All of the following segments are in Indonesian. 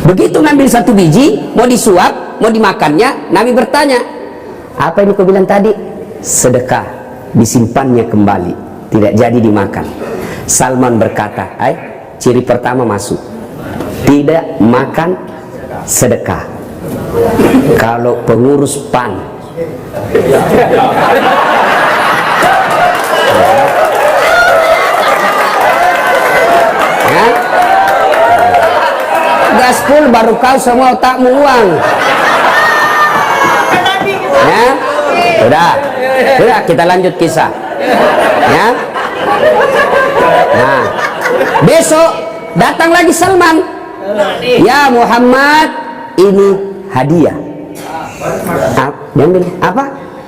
Begitu ngambil satu biji, mau disuap, mau dimakannya, Nabi bertanya, apa ini kau bilang tadi? Sedekah, disimpannya kembali, tidak jadi dimakan. Salman berkata, ciri pertama masuk, tidak makan sedekah. Kalau pengurus PAN ya, gaspol baru kau semua otakmu uang ya. Sudah kita lanjut kisah ya. Nah, besok datang lagi Salman, ya Muhammad, ini hadiah. Diambil apa?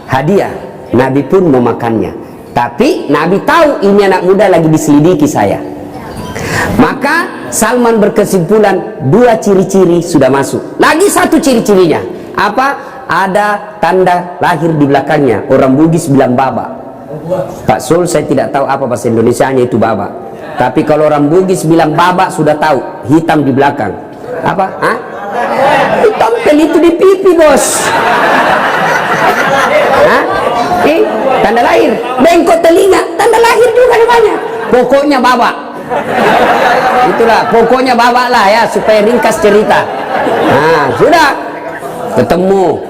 Hadiah. Nabi pun mau makannya, tapi Nabi tahu ini anak muda lagi diselidiki saya. Maka Salman berkesimpulan dua ciri-ciri sudah masuk. Lagi satu ciri-cirinya apa? Ada tanda lahir di belakangnya. Orang Bugis bilang baba. Pak Sul, saya tidak tahu apa bahasa Indonesianya itu baba. Tapi kalau orang Bugis bilang baba sudah tahu, hitam di belakang. Apa? Hitam itu di pipi, bos. Tanda lahir. Bengkok telinga, tanda lahir juga namanya. Pokoknya baba. Itulah, pokoknya baba lah ya, supaya ringkas cerita. Nah, sudah ketemu.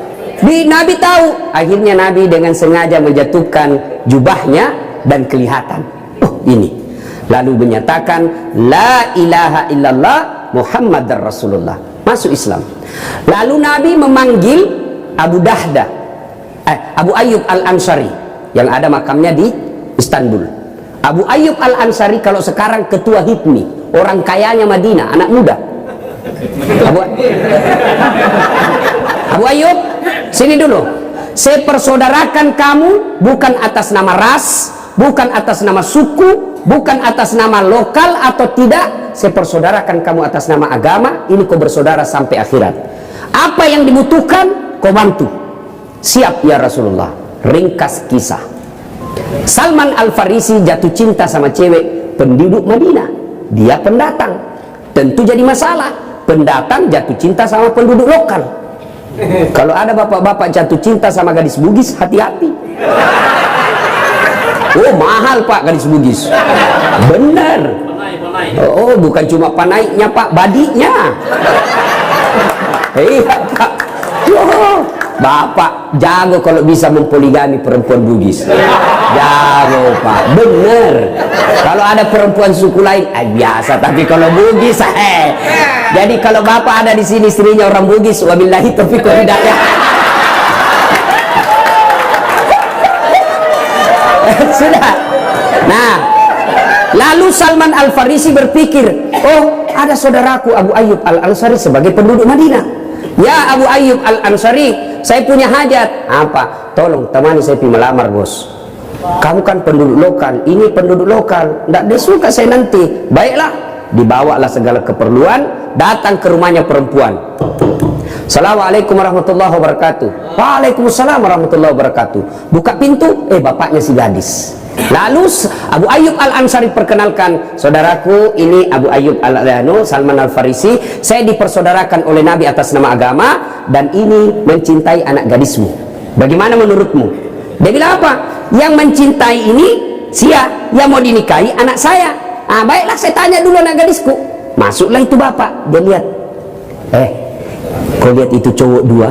Nabi tahu. Akhirnya Nabi dengan sengaja menjatuhkan jubahnya dan kelihatan. Oh, ini. Lalu menyatakan la ilaha illallah Muhammadar Rasulullah. Masuk Islam. Lalu Nabi memanggil Abu Dahda, Abu Ayyub Al-Ansari yang ada makamnya di Istanbul. Abu Ayyub Al-Ansari kalau sekarang ketua HIPMI, orang kayanya Madinah, anak muda. Abu Ayyub, sini dulu. Saya persaudarakan kamu bukan atas nama ras, bukan atas nama suku, bukan atas nama lokal atau tidak. Saya persaudarakan kamu atas nama agama. Ini kau bersaudara sampai akhirat. Apa yang dibutuhkan kau bantu. Siap ya Rasulullah. Ringkas kisah. Salman Al-Farisi jatuh cinta sama cewek penduduk Madinah. Dia pendatang. Tentu jadi masalah. Pendatang jatuh cinta sama penduduk lokal. Kalau ada bapak-bapak jatuh cinta sama gadis Bugis, hati-hati. Oh, mahal Pak gadis Bugis. Benar. Oh, bukan cuma panaiknya Pak, badinya. Iya Pak. Oh, Bapak jago kalau bisa mempoligami perempuan Bugis. Jago Pak, bener. Kalau ada perempuan suku lain, biasa. Tapi kalau Bugis, Jadi kalau Bapak ada di sini istrinya orang Bugis, wabillahi taufiq wal hidayah. Sudah. Nah, lalu Salman Al-Farisi berpikir, oh ada saudaraku Abu Ayyub Al-Ansari sebagai penduduk Madinah. Ya Abu Ayyub Al-Ansari, saya punya hajat. Apa? Tolong temani saya pergi melamar, bos. Kamu kan penduduk lokal, ini penduduk lokal, tidak disuka saya nanti. Baiklah, dibawalah segala keperluan, datang ke rumahnya perempuan. Assalamualaikum warahmatullahi wabarakatuh. Waalaikumsalam warahmatullahi wabarakatuh. Buka pintu, bapaknya si gadis. Lalu Abu Ayyub Al-Ansari perkenalkan, saudaraku ini Abu Ayyub Salman Al-Farisi, saya dipersaudarakan oleh Nabi atas nama agama dan ini mencintai anak gadismu. Bagaimana menurutmu? Dia bilang apa? Yang mencintai ini yang mau dinikahi anak saya. Baiklah saya tanya dulu anak gadisku. Masuklah itu bapak, dia lihat. Kau lihat itu cowok dua?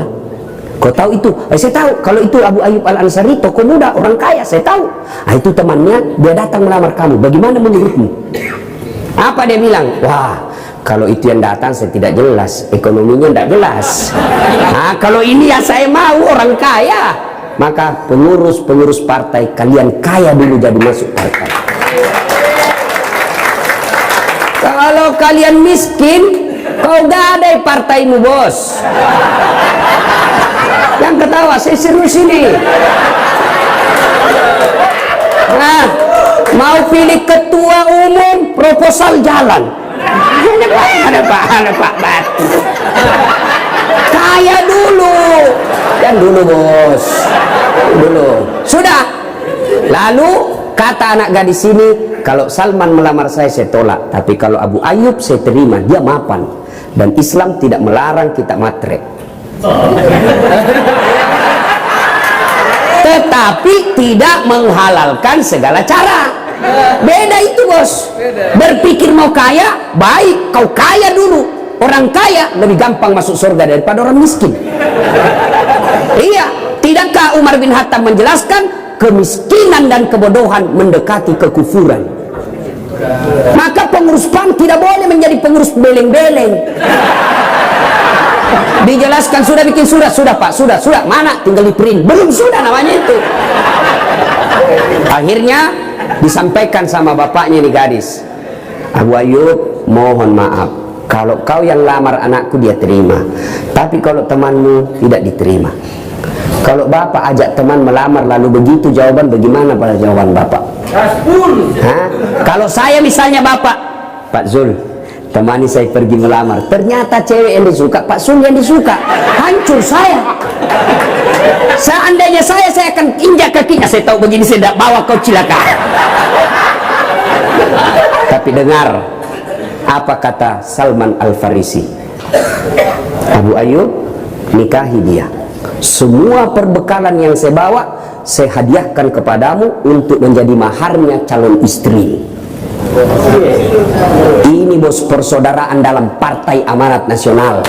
Kau tahu itu? Saya tahu. Kalau itu Abu Ayyub Al-Ansari, tokoh muda, orang kaya, saya tahu. Itu temannya, dia datang melamar kamu. Bagaimana menurutmu? Apa dia bilang? Wah, kalau itu yang datang saya tidak jelas, ekonominya tidak jelas. Kalau ini ya saya mau, orang kaya. Maka pengurus partai, kalian kaya dulu jadi masuk partai. Kalau kalian miskin, kau gadai partaimu, bos. Yang ketawa, saya serius ini. Nah, mau pilih ketua umum, proposal jalan. Ada Pak Batu. Kaya dulu. Dan dulu, bos. Dulu. Sudah. Lalu kata anak gadis ini, kalau Salman melamar saya tolak, tapi kalau Abu Ayyub saya terima, dia mapan. dan Islam tidak melarang kita matre. Tetapi tidak menghalalkan segala cara. Beda itu, bos. Berpikir mau kaya, baik kau kaya dulu. Orang kaya lebih gampang masuk surga daripada orang miskin. Iya, tidakkah Umar bin Khattab menjelaskan kemiskinan dan kebodohan mendekati kekufuran? Maka pengurus PAN tidak boleh menjadi pengurus beleng-beleng. Dijelaskan, sudah bikin surat, sudah Pak, sudah, mana? Tinggal di print, belum, sudah namanya itu. Akhirnya disampaikan sama bapaknya nih gadis, Abu Ayyub, mohon maaf, kalau kau yang lamar anakku dia terima, tapi kalau temanmu tidak diterima. Kalau bapak ajak teman melamar lalu begitu jawaban, bagaimana pada jawaban bapak? Hah? Kalau saya misalnya bapak, Pak Zul, temani saya pergi melamar, ternyata cewek yang disuka Pak Sul yang disuka, hancur saya. Seandainya saya akan injak kakinya, saya tahu begini saya tidak bawa kau cilaka. Tapi dengar apa kata Salman Al-Farisi, Abu Ayyub, nikahi dia. Semua perbekalan yang saya bawa saya hadiahkan kepadamu untuk menjadi maharnya calon istri. Ini bos persaudaraan dalam Partai Amanat Nasional.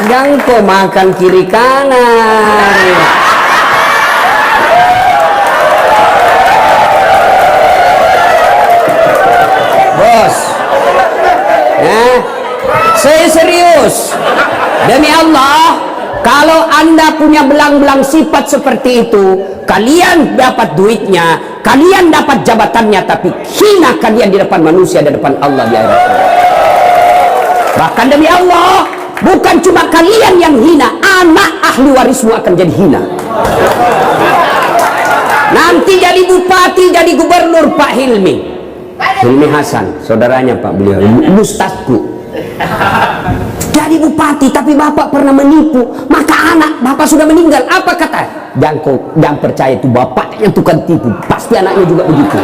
Jangan kau makan kiri kanan. Bos, saya serius. Demi Allah, kalau Anda punya belang-belang sifat seperti itu, kalian dapat duitnya, kalian dapat jabatannya, tapi hina kalian di depan manusia, di depan Allah di akhirat. Bahkan demi Allah, bukan cuma kalian yang hina, anak ahli warismu akan jadi hina. Nanti jadi bupati, jadi gubernur Pak Hilmi Hasan, saudaranya Pak beliau, Ustazku. Jadi bupati, tapi bapak pernah menipu, maka anak bapak sudah meninggal. Apa kata? Jangan percaya itu bapak yang tukang tipu, pasti anaknya juga begitu.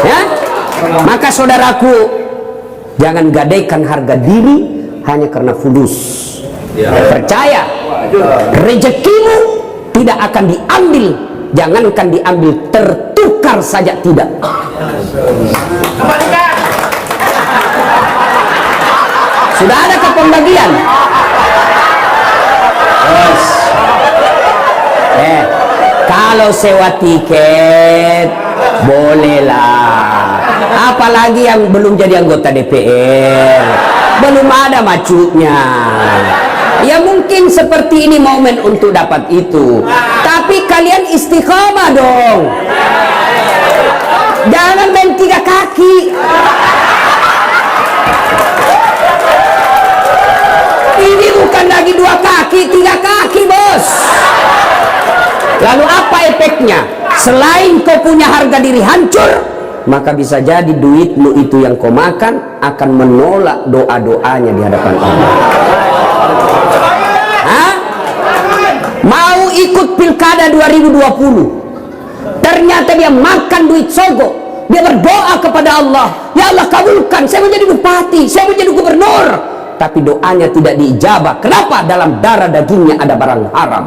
Ya, maka saudaraku, jangan gadaikan harga diri hanya karena fulus. Percaya, rezekimu tidak akan diambil, jangankan diambil, tertukar saja tidak. Sudah ada ke pembagian? Yes. Kalau sewa tiket bolehlah. Apalagi yang belum jadi anggota DPR, belum ada macunya. Ya mungkin seperti ini momen untuk dapat itu. Tapi kalian istiqomah dong. Jangan main tiga kaki. Ini bukan lagi dua kaki, tiga kaki, bos. Lalu apa efeknya? Selain kau punya harga diri hancur, maka bisa jadi duitmu itu yang kau makan akan menolak doa-doanya di hadapan Allah. Hah? Mau ikut pilkada 2020, ternyata dia makan duit sogo. Dia berdoa kepada Allah, ya Allah kabulkan, saya mau jadi bupati, saya mau jadi gubernur. Tapi doanya tidak diijabah. Kenapa? Dalam darah dagingnya ada barang haram.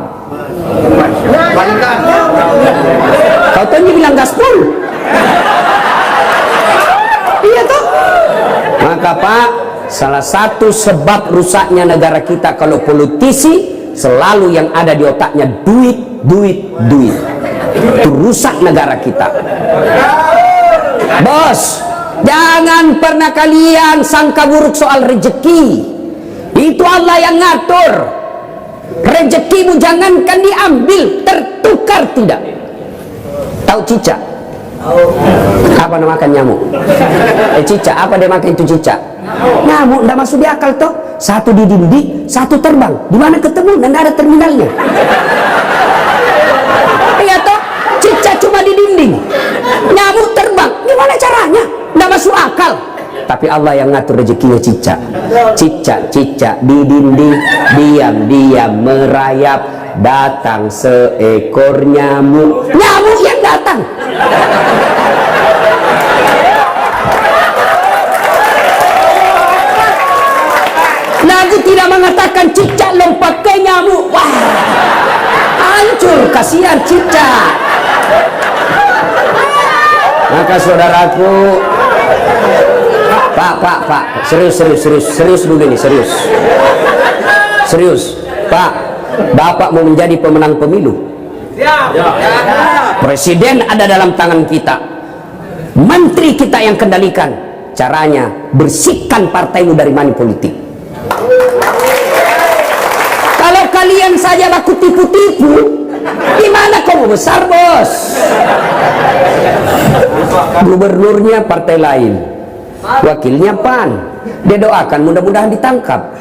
Kau tanya bilang gaspol. Iya toh? Maka Pak, salah satu sebab rusaknya negara kita kalau politisi selalu yang ada di otaknya duit, duit, duit. Itu rusak negara kita. Bos, jangan pernah kalian sangka buruk soal rezeki. Itu Allah yang ngatur. Rezekimu jangankan diambil, tertukar tidak. Tahu cicak? Apa namakan nyamuk? Cicak, apa dia makan itu cicak? Nyamuk, tidak masuk di akal toh. Satu di dinding, satu terbang. Di mana ketemu dan ada terminalnya? Iya toh? Cicak cuma di dinding, nyamuk terbang. Gimana caranya? Tidak masuk akal. Tapi Allah yang ngatur rezekinya cicak. Cicak di dinding, diam-diam merayap. Datang seekor nyamuk. Nyamuk yang datang. tidak mengatakan cicak lompat ke nyamuk, wah, hancur, kasihan cicak. Maka saudaraku, Pak, serius dulu ini, serius, Pak, Bapak mau menjadi pemenang pemilu. Presiden ada dalam tangan kita, menteri kita yang kendalikan. Caranya bersihkan partaimu dari money politik. Kalau kalian saja laku tipu-tipu, gimana kamu besar, bos? Gubernurnya partai lain, wakilnya PAN, dia doakan mudah-mudahan ditangkap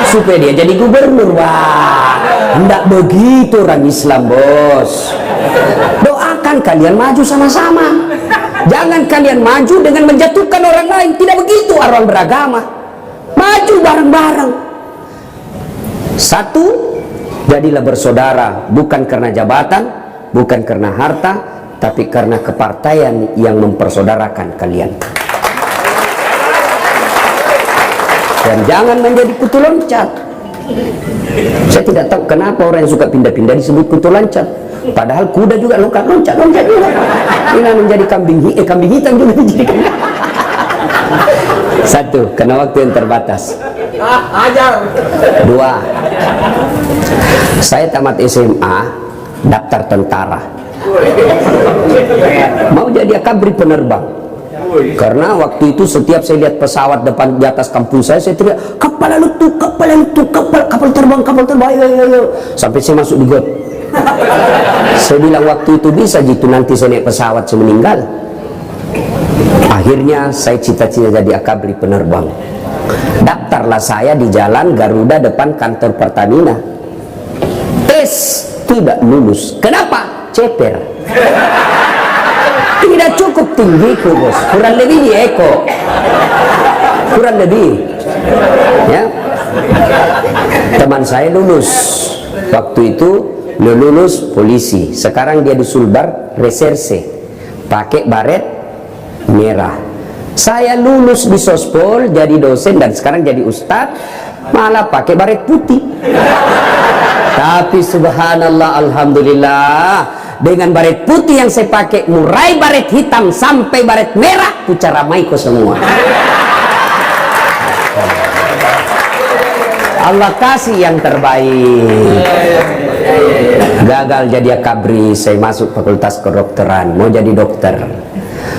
supaya dia jadi gubernur. Wah, enggak begitu orang Islam, bos. Doakan kalian maju sama-sama, jangan kalian maju dengan menjatuhkan orang lain. Tidak begitu orang beragama, maju bareng-bareng. Satu, jadilah bersaudara, bukan karena jabatan, bukan karena harta, tapi karena kepartaian yang mempersaudarakan kalian. Dan jangan menjadi kutu loncat. Saya tidak tahu kenapa orang yang suka pindah-pindah disebut kutu loncat, padahal kuda juga loncat juga. Ini menjadi kambing hitam juga dijadikan. Satu, karena waktu yang terbatas. Dua, saya tamat SMA, daftar tentara, mau jadi akabri penerbang. Karena waktu itu setiap saya lihat pesawat depan di atas kampung saya teriak, kapal terbang, ayo. Sampai saya masuk di got. Saya bilang waktu itu bisa gitu, nanti saya naik pesawat saya meninggal. Akhirnya saya cita-cita jadi akabri penerbang. Daftarlah saya di jalan Garuda depan kantor Pertamina. Tes tidak lulus. Kenapa? Ceper. Tidak cukup tinggiku, bos. Kurang lebih di eko. Kurang lebih. Ya. Teman saya lulus. Waktu itu dia lulus polisi. Sekarang dia di Sulbar reserse. Pakai baret merah. Saya lulus di Sospol jadi dosen dan sekarang jadi ustadz, malah pakai baret putih. Tapi subhanallah, alhamdulillah, dengan baret putih yang saya pakai, mulai baret hitam sampai baret merah, ku caramai ko semua. Allah kasih yang terbaik. Gagal jadi akabri, saya masuk fakultas kedokteran, mau jadi dokter.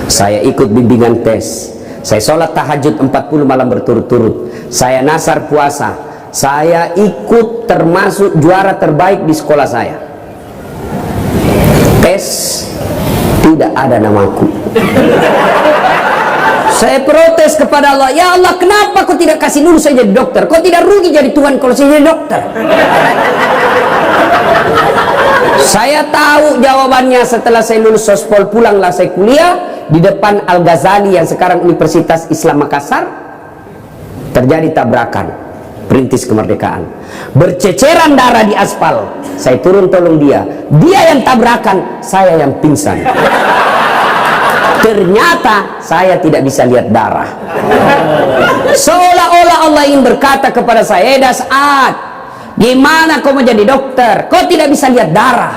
Saya ikut bimbingan tes, saya sholat tahajud 40 malam berturut-turut, saya nasar puasa, saya ikut termasuk juara terbaik di sekolah saya. Tes, tidak ada namaku. Saya protes kepada Allah, ya Allah, kenapa kau tidak kasih dulu saya jadi dokter? Kau tidak rugi jadi Tuhan kalau saya jadi dokter? Saya tahu jawabannya setelah saya lulus Sospol, pulanglah saya kuliah di depan Al-Ghazali yang sekarang Universitas Islam Makassar. Terjadi tabrakan, perintis kemerdekaan, berceceran darah di aspal. Saya turun tolong dia yang tabrakan, saya yang pingsan. Ternyata saya tidak bisa lihat darah. Seolah-olah Allah ingin berkata kepada saya, Saat, gimana kau mau jadi dokter? Kau tidak bisa lihat darah.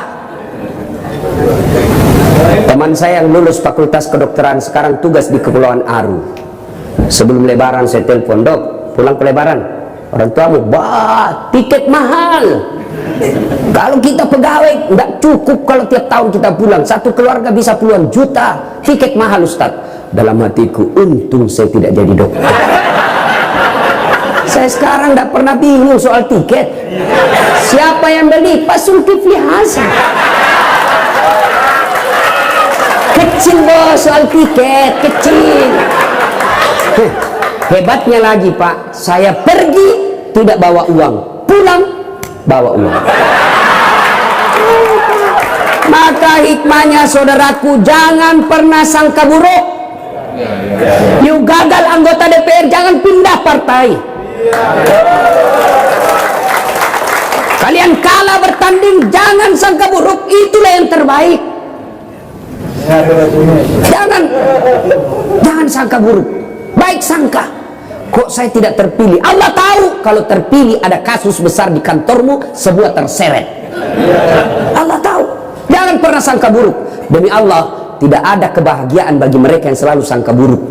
Teman saya yang lulus fakultas kedokteran sekarang tugas di Kepulauan Aru. Sebelum lebaran saya telepon, Dok, pulang ke lebaran. Orang tuamu, bah, tiket mahal. Kalau kita pegawai nggak cukup kalau tiap tahun kita pulang. Satu keluarga bisa puluhan juta. Tiket mahal, Ustaz. Dalam hatiku, untung saya tidak jadi dokter. Saya sekarang nggak pernah bingung soal tiket. Siapa yang beli? Pak Zulkifli Hasan. Kecil, bos, soal tiket kecil. Hebatnya lagi, Pak, saya pergi tidak bawa uang, pulang bawa uang. Maka hikmahnya, saudaraku, jangan pernah sangka buruk. You gagal anggota DPR, jangan pindah partai. Kalian kalah bertanding, jangan sangka buruk, itulah yang terbaik. Jangan sangka buruk, baik sangka. kok saya tidak terpilih? Allah tahu kalau terpilih ada kasus besar di kantormu, semua terseret. Allah tahu. Jangan pernah sangka buruk. Demi Allah, tidak ada kebahagiaan bagi mereka yang selalu sangka buruk.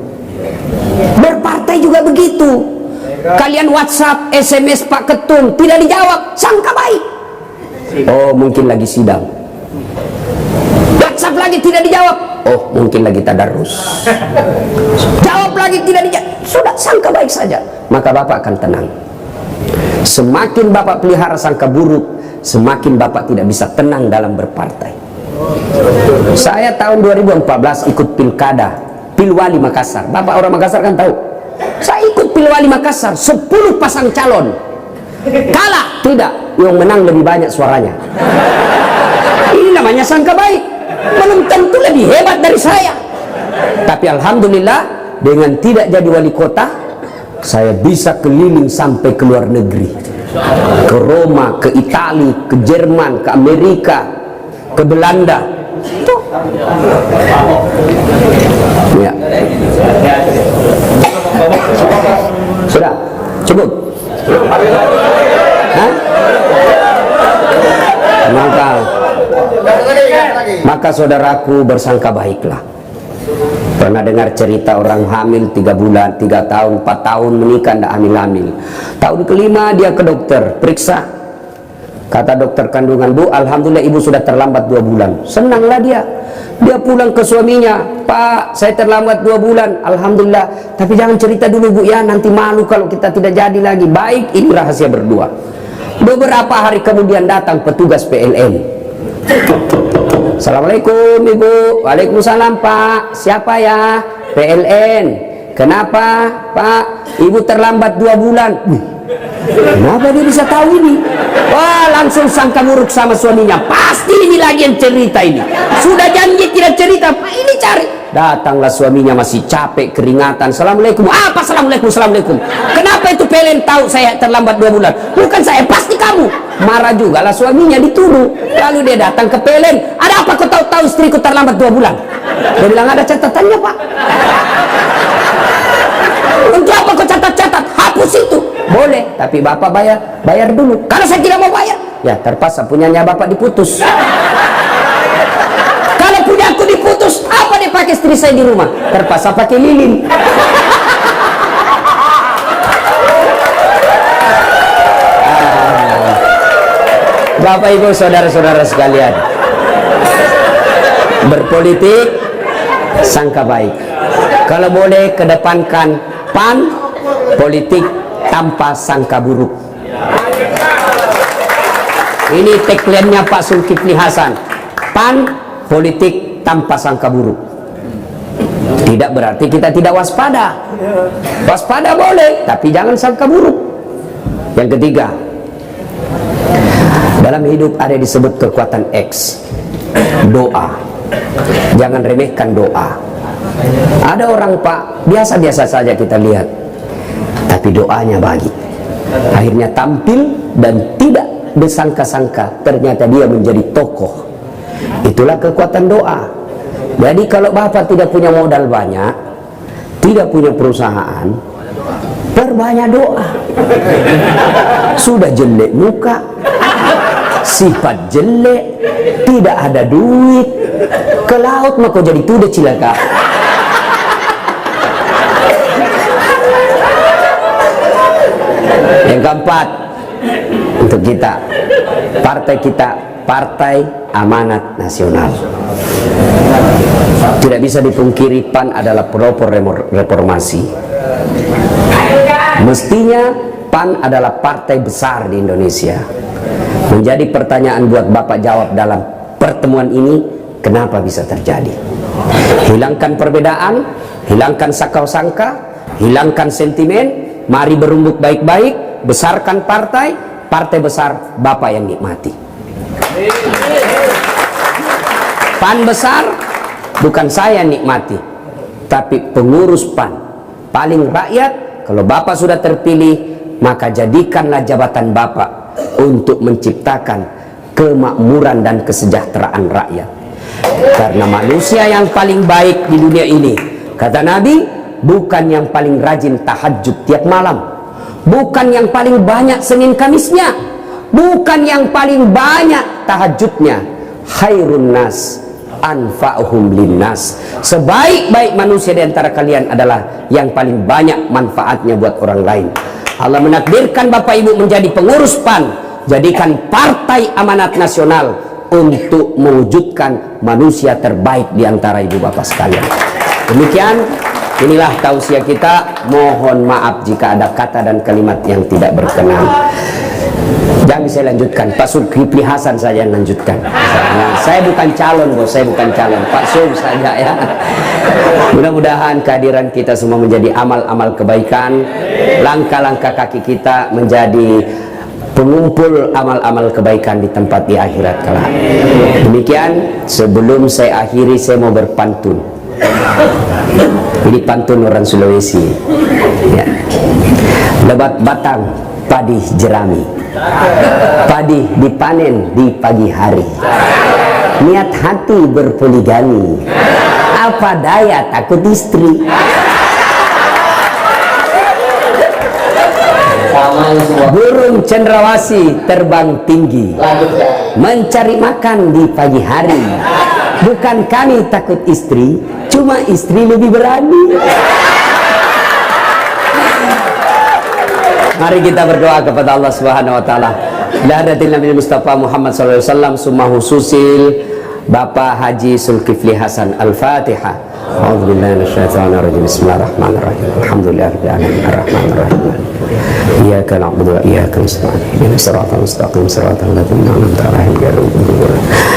Berpartai juga begitu. Kalian WhatsApp, SMS Pak Ketum tidak dijawab, sangka baik. Oh, mungkin lagi sidang. WhatsApp lagi tidak dijawab, oh mungkin lagi tadarus. Jawab lagi tidak dijawab, sudah sangka baik saja, maka Bapak akan tenang. Semakin Bapak pelihara sangka buruk, semakin Bapak tidak bisa tenang dalam berpartai. Saya tahun 2014 ikut pilkada Pilwali Makassar. Bapak orang Makassar kan tahu. Saya ikut Pilwali Makassar, 10 pasang calon. Kalah tidak, yang menang lebih banyak suaranya. Ini namanya sangka baik. Belum tentu lebih hebat dari saya. Tapi alhamdulillah, dengan tidak jadi wali kota, saya bisa keliling sampai ke luar negeri. Ke Roma, ke Italia, ke Jerman, ke Amerika, ke Belanda. Tuh. Ya. Sudah? Cukup? Hah? Maka saudaraku bersangka baiklah. Pernah dengar cerita orang hamil 3 bulan, 3 tahun, 4 tahun menikah tidak hamil-hamil. Tahun kelima dia ke dokter, periksa. Kata dokter kandungan, Bu, alhamdulillah ibu sudah terlambat 2 bulan. Senanglah dia. Dia pulang ke suaminya, Pak, saya terlambat 2 bulan, alhamdulillah. Tapi jangan cerita dulu Bu ya, nanti malu kalau kita tidak jadi lagi. Baik, ini rahasia berdua. Beberapa hari kemudian datang petugas PLN. Assalamualaikum Ibu. Waalaikumsalam Pak. Siapa ya? PLN. Kenapa Pak? Ibu terlambat 2 bulan. Kenapa dia bisa tahu ini? Wah, langsung sangka buruk sama suaminya. Pasti ini lagi yang cerita ini. Sudah janji tidak cerita, Pak ini cari. Datanglah suaminya masih capek, keringatan. Assalamualaikum. Apa assalamualaikum? Assalamualaikum. Kenapa itu PLN tahu saya terlambat 2 bulan? Bukan saya, pasti kamu. Marah juga lah suaminya, dituduh. Lalu dia datang ke PLN. Ada apa kau tahu-tahu istriku terlambat 2 bulan? Dia bilang ada catatannya Pak. Untuk apa kau catat-catat? Hapus itu. Boleh, tapi Bapak bayar dulu. Karena saya tidak mau bayar. Ya terpaksa punyanya Bapak diputus. Kalau punya aku diputus, apa dia pakai istri saya di rumah? Terpaksa pakai lilin. Bapak Ibu saudara-saudara sekalian, berpolitik sangka baik. Kalau boleh kedepankan PAN, politik tanpa sangka buruk. Ini tagline-nya Pak Zulkifli Hasan. PAN, politik tanpa sangka buruk. Tidak berarti kita tidak waspada. Waspada boleh, tapi jangan sangka buruk. Yang ketiga, dalam hidup ada disebut kekuatan X, doa. Jangan remehkan doa. Ada orang Pak, biasa-biasa saja kita lihat, tapi doanya baik. Akhirnya tampil dan tidak disangka-sangka ternyata dia menjadi tokoh. Itulah kekuatan doa. Jadi kalau Bapak tidak punya modal banyak, tidak punya perusahaan, perbanyak doa. Sudah jelek muka, sifat jelek, tidak ada duit, ke laut mah kau jadi tude cilaka. Yang keempat, untuk kita, Partai Amanat Nasional. Tidak bisa dipungkiri PAN adalah pelopor reformasi. Mestinya PAN adalah partai besar di Indonesia. Menjadi pertanyaan buat Bapak jawab dalam pertemuan ini, kenapa bisa terjadi? Hilangkan perbedaan, hilangkan sangka-sangka, hilangkan sentimen, mari berumbuk baik-baik, besarkan partai besar Bapak yang nikmati. PAN besar bukan saya nikmati, tapi pengurus PAN paling rakyat. Kalau Bapak sudah terpilih, maka jadikanlah jabatan Bapak untuk menciptakan kemakmuran dan kesejahteraan rakyat. Karena manusia yang paling baik di dunia ini, kata Nabi, bukan yang paling rajin tahajud tiap malam, bukan yang paling banyak Senin Kamisnya, bukan yang paling banyak tahajudnya. Khairun nas anfa'uhum linnas. Sebaik-baik manusia di antara kalian adalah yang paling banyak manfaatnya buat orang lain. Allah menakdirkan Bapak Ibu menjadi pengurus PAN, jadikan Partai Amanat Nasional untuk mewujudkan manusia terbaik di antara ibu bapak sekalian. Demikian, inilah tausiah kita. Mohon maaf jika ada kata dan kalimat yang tidak berkenan. Jangan saya lanjutkan, Pak Zulkifli Hasan saja yang lanjutkan. Saya bukan calon, bos, saya bukan calon, Pak Sub saja ya. Mudah-mudahan kehadiran kita semua menjadi amal-amal kebaikan, langkah-langkah kaki kita menjadi pengumpul amal-amal kebaikan di tempat di akhirat kelak. Demikian, sebelum saya akhiri, saya mau berpantun. Ini pantun orang Sulawesi ya. Lebat batang padi jerami, padi dipanen di pagi hari, niat hati berpoligami, apa daya takut istri. Burung cendrawasih terbang tinggi, mencari makan di pagi hari. Bukan kami takut istri, cuma istri lebih berani. Mari kita berdoa kepada Allah Subhanahu wa taala. La hadatil Nabi Mustafa Muhammad sallallahu alaihi wasallam, summa hususil Bapak Haji Zulkifli Hasan. Al-Fatihah. A'udzubillahi minasyaitonir rajim. Bismillahirrahmanirrahim. Alhamdulillahirabbil alamin. Arrahmanirrahim. Iyyaka na'budu wa iyyaka nasta'in. Ihdinas siratal mustaqim, siratal ladzina an'amta 'alaihim ghairil maghdubi 'alaihim